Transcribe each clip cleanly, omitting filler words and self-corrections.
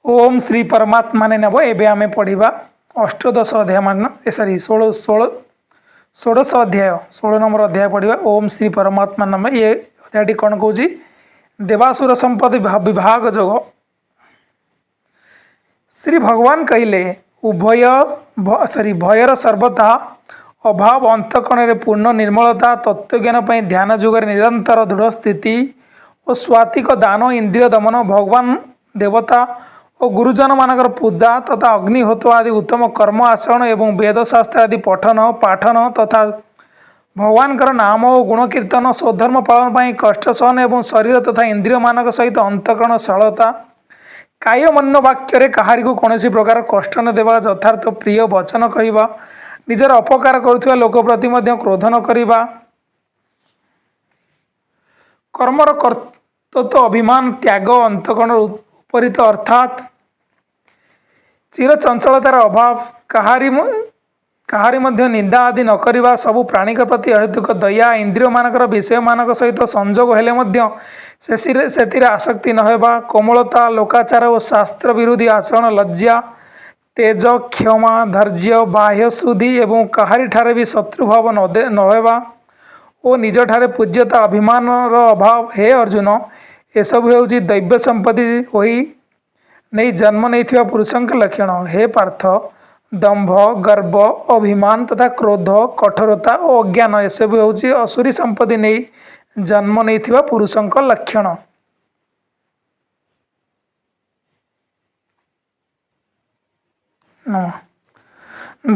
ओम श्री परमात्मा ने नब एवं आम पढ़ा अष्टदश अध्याय मान सॉरी षोड़श अध्याय 16 नंबर अध्याय पढ़ा। ओम श्री परमात्मा नम ये अध्याय कौन कौच देवासुर संपत्ति विभाग जोग श्री भगवान कहले उभय भयर सर्वथा अभाव अंतकण पूर्ण निर्मलता तत्वज्ञान पर ध्यान जुगर निरंतर दृढ़ स्थिति और स्वात्विक दान इंद्रिय दमन भगवान देवता और गुरुजन मानकर पूजा तथा अग्निहोत्र आदि उत्तम कर्म आचरण एवं वेदशास्त्र आदि पठन पाठन तथा भगवान नाम और गुण कीर्तन स्वधर्म पालन पर कष्ट सहन एवं शरीर तथा इंद्रिय मानक सहित अंतकरण सरलता काय मन वाक्य कहारी को कौन प्रकार कष्ट न देवा यथार्थ प्रिय वचन कहवा निजर अपकार करुवा लोक प्रति क्रोध न करवा कर्मर कर्तृत्व अभिमान त्याग अंतकरण उपरीत अर्थात चिर चंचलतार अभाव कहारी मध्य निंदा आदि न करवा सबु प्राणी प्रति अहेतुक दया इंद्रिय मानकर विषय मानक सहित संजोग हेले मध्य से आसक्ति न होगा कोमलता लोकाचार और शास्त्र विरोधी आचरण लज्जा तेज क्षमा धैर्य बाह्य शुद्धि एवं कहारी ठारे भी शत्रुभाव न होगा और निज ठारे पूज्यता अभिमान अभाव हे अर्जुन एसबू हूँ दैव्य संपत्ति होई नहीं जन्म नहीं पुरुषों लक्षण हे पार्थ दंभ गर्व अभिमान तथा क्रोध कठोरता और अज्ञान एसबू हूँ असुरी संपत्ति नहीं जन्म नहीं पुरुषों लक्षण।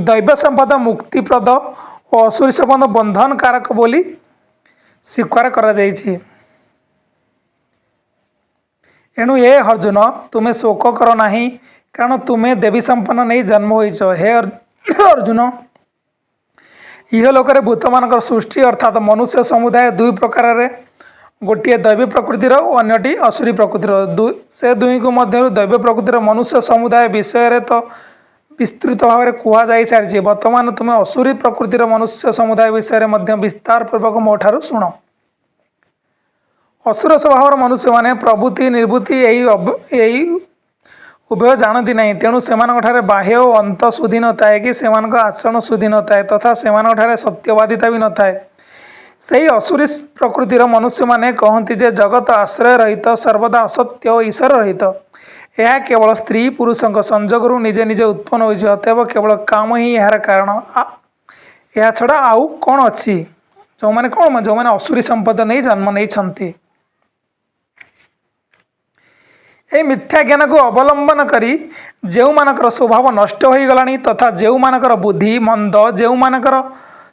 दैव संपदा मुक्तिप्रद और असुरी संपद बंधन कारक बोली स्वीकार करा जायछि। एणु हे अर्जुन तुम्हें शोक कर नहीं कारण तुम्हें देवी संपन्न नहीं जन्म होइछ। हे अर्जुन इह लोक भूत मान सृष्टि अर्थात मनुष्य समुदाय दुई प्रकार गोटे दैवी प्रकृतिर और अन्यटी असुरी प्रकृतिर से दुई को मध्य दैव प्रकृतिर मनुष्य समुदाय विषय तो विस्तृत भाव में कहुई सारी वर्तमान तुम्हें असुरी प्रकृतिर मनुष्य समुदाय विषय में विस्तार पूर्वक मो ठारू शुण। असुर स्वभाव मनुष्य माने प्रभुति निर्वृत्ति यही उभय जानती नहीं तेणु से बाह्य और अंत शुद्धि न थाए कि से आचरण शुद्धि न थाए तथा से सत्यवादिता भी न थाए। सही असुरी प्रकृतिर मनुष्य माने कहती जे जगत आश्रय रहित सर्वदा असत्य और ईश्वर रहित यह केवल स्त्री पुरुषों संजोग निजे निजे उत्पन्न होइछ अतएव केवल काम ही यार कारण यह छड़ा आउ कौन अच्छी जो मैंने कौन जो मैंने असुरी संपद नहीं जन्म नहीं ए मिथ्या ज्ञान को अवलंबन करी जो मानकर स्वभाव नष्ट हो गलानी तथा जो मानकर बुद्धि मंद जो मानकर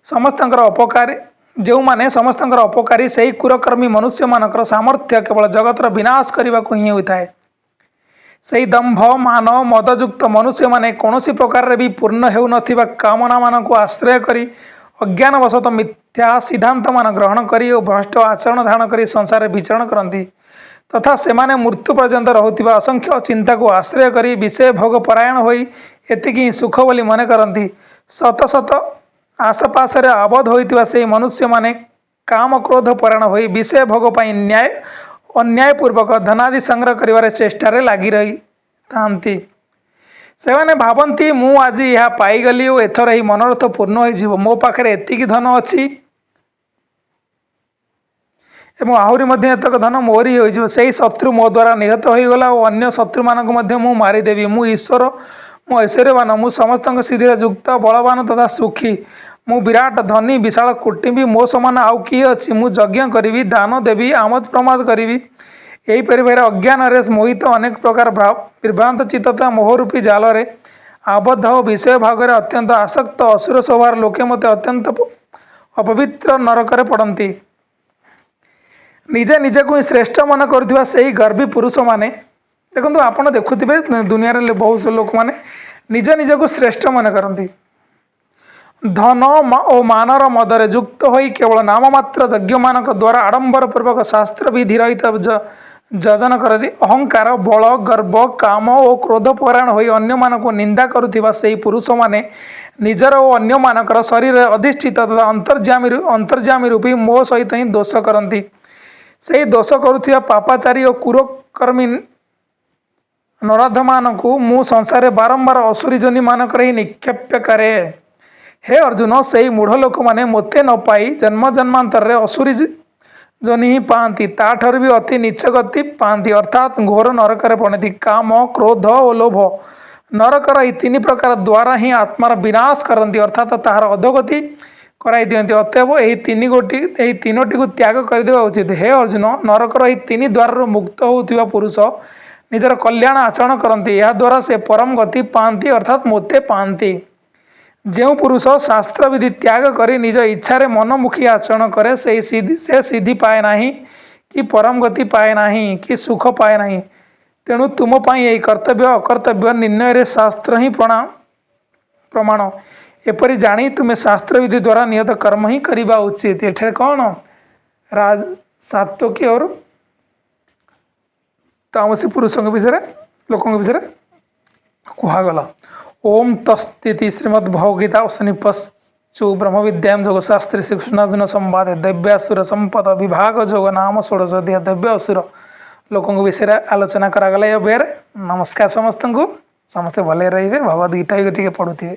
समस्तंकर अपकारी जो माने समस्तंकर अपकारी से कुरकर्मी मनुष्य मानकर सामर्थ्य केवल जगतर विनाश करने को ही होता है। सही दंभ मान मदयुक्त मनुष्य माने कौन प्रकार भी पूर्ण हो नथिबा कामना मान को आश्रय करी अज्ञानवशत मिथ्या सिद्धांत मान ग्रहण करी और भ्रष्ट आचरण धारण करी संसार विचरण करती तथा सेमाने मृत्यु पर्यंत रहुथिबा असंख्य चिंता को आश्रय करी विषय भोग परायण होई एतिकी सुख बोली मन करती शत शत आसपास आबद्ध होइतिबा से मनुष्य माने काम क्रोध परायण होई विषय भोग पाई न्याय अन्यायपूर्वक धनादि संग्रह करिवारे चेष्टारे लगी रही थांती से भावती मु आज यह पाईगली और एथर ही मनोरथ पूर्ण हो मो पाखे एतिकी धन अच्छी एवं आहरी एतक धन मोरी हो शत्रु मो द्वारा निहत होगला और अन्य शत्रु मानक मु मारिदेवी मु ईश्वर मु ऐश्वर्यवान मु समस्त सिद्धि युक्त बलवान तथा सुखी मु विराट धनी विशाल कुटुंबी मो समान आउ किए अच्छी मु यज्ञ करी दान देवी आमद प्रमाद करी यहीपर भाई अज्ञान मोहित अनेक प्रकार विभ्रांत चित्तता मोहरूपी जाल आबद्ध और विषय भाग में अत्यंत आसक्त असुर स्वभाव लोके मत अत्यंत अपवित्र नरक पड़ती निजे निजे को श्रेष्ठ मन कर से गर्वी पुरुष माने देखो आप देखुवे दुनिया रे बहुत लोक माने निजे निजे को श्रेष्ठ मन करती धन और मानर मदरे युक्त होई केवल नाम मात्र यज्ञ मानक द्वारा आडंबर पूर्वक शास्त्र विधि रहित जजन करती अहंकार बल गर्व काम और क्रोध परायण होई अन्य मानक निंदा करुथिबा सेही पुरुष माने निजर और अन्य मानकर शरीर अधिष्ठित तथा अंतर्जामी रूपी मोह सहित ही दोष करती से दोष करुथिबा पापाचारी और कुरकर्मी ନରାଧମାନଙ୍କୁ ମୁଁ ସଂସାରରେ ବାରମ୍ବାର ଅସୁରୀ ଯୋନି ମାନଙ୍କରେ ହିଁ ନିକ୍ଷେପ କରେ। ହେ ଅର୍ଜୁନ, ସେହି ମୂଢ଼ ଲୋକମାନେ ମୋତେ ନ ପାଇ ଜନ୍ମ ଜନ୍ମାନ୍ତରରେ ଅସୁରୀ ଯୋନି ହିଁ ପାଆନ୍ତି, ତାଠାରୁ ବି ଅତି ନୀଚ ଗତି ପାଆନ୍ତି, ଅର୍ଥାତ୍ ଘୋର ନରକରେ ପଡ଼ନ୍ତି। କାମ, କ୍ରୋଧ ଓ ଲୋଭ ନରକର ଏହି ତିନି ପ୍ରକାର ଦ୍ୱାରା ହିଁ ଆତ୍ମାର ବିନାଶ କରନ୍ତି, ଅର୍ଥାତ୍ ତାହାର ଅଧୋଗତି କରାଇ ଦିଅନ୍ତି। ଅତଏବ ଏହି ତିନୋଟିକୁ ତ୍ୟାଗ କରିଦେବା ଉଚିତ। ହେ ଅର୍ଜୁନ, ନରକର ଏହି ତିନି ଦ୍ୱାରରୁ ମୁକ୍ତ ହେଉଥିବା ପୁରୁଷ ନିଜର କଲ୍ୟାଣ ଆଚରଣ କରନ୍ତି, ଏହାଦ୍ୱାରା ସେ ପରମ ଗତି ପାଆନ୍ତି, ଅର୍ଥାତ୍ ମୋତେ ପାଆନ୍ତି। ଯେଉଁ ପୁରୁଷ ଶାସ୍ତ୍ରବିଧି ତ୍ୟାଗ କରି ନିଜ ଇଚ୍ଛାରେ ମନମୁଖୀ ଆଚରଣ କରେ ସେ ସିଦ୍ଧି ପାଏ ନାହିଁ, କି ପରମ ଗତି ପାଏ ନାହିଁ, କି ସୁଖ ପାଏ ନାହିଁ। ତେଣୁ ତୁମ ପାଇଁ ଏହି କର୍ତ୍ତବ୍ୟ ଅକର୍ତ୍ତବ୍ୟ ନିର୍ଣ୍ଣୟରେ ଶାସ୍ତ୍ର ହିଁ ପ୍ରମାଣ। ଏପରି ଜାଣି ତୁମେ ଶାସ୍ତ୍ରବିଧି ଦ୍ୱାରା ନିୟତ କର୍ମ ହିଁ କରିବା ଉଚିତ। ଏଠାରେ କ'ଣ ସାତ୍ୱକୀ और ତାମସୀ ପୁରୁଷଙ୍କ ବିଷୟରେ, ଲୋକଙ୍କ ବିଷୟରେ କୁହାଗଲା। ଓମ୍ ତତ୍ସଦିତି ଶ୍ରୀମଦ୍ ଭଗବଦ୍ଗୀତା ଉପନିଷତ୍ସୁ ବ୍ରହ୍ମ ବିଦ୍ୟାୟାଂ ଯୋଗଶାସ୍ତ୍ରେ ଶ୍ରୀକୃଷ୍ଣାର୍ଜୁନ ସମ୍ବାଦେ ଦୈବ୍ୟାସୁର ସମ୍ପଦ ବିଭାଗ ଯୋଗ ନାମ ଷୋଡ଼ଶ ଅଧ୍ୟାୟ ଦୈବ୍ୟାସୁର ଲୋକଙ୍କ ବିଷୟରେ ଆଲୋଚନା କରାଗଲା। ଏ ଅଧ୍ୟାୟରେ ନମସ୍କାର ସମସ୍ତଙ୍କୁ। ସମସ୍ତେ ଭଲରେ ରହିବେ, ଭଗବଦ୍ଗୀତା ଟିକେ ପଢ଼ୁଥିବେ।